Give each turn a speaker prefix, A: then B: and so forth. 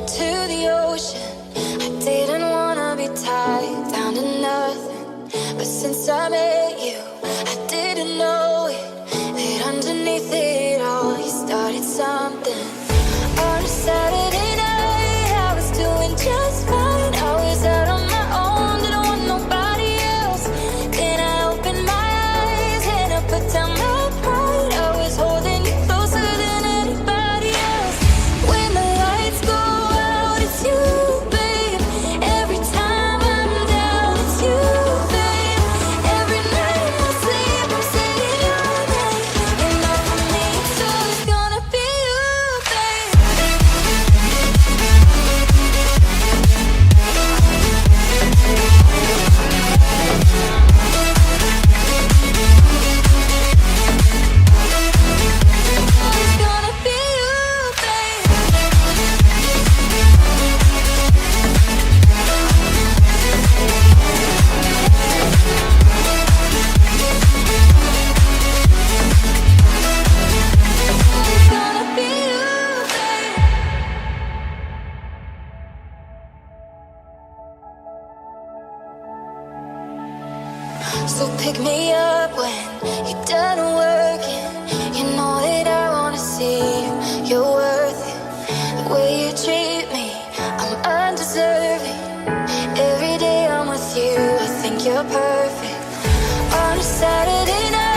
A: to the ocean. I didn't wanna be tied down to nothing, but since I met you, I didn't know it, that underneath it all, you started something. On a Saturday night, I was doing just fine. I was out on my own, didn't want nobody else. Then I opened my eyes and I put down my pride. I was holding you closer than anybody else. When the lights go out, it's you, babe. Every time I'm down, it's you, babe. Every night in my sleep, I'm saying your name. You're not for me, so it's gonna be you, babe. It's gonna be you, babe. It's gonna be you, babe. So pick me up when you're done working. You know that I wanna see you. You're worth it. The way you treat me, I'm undeserving. Every day I'm with you, I think you're perfect. On a Saturday night,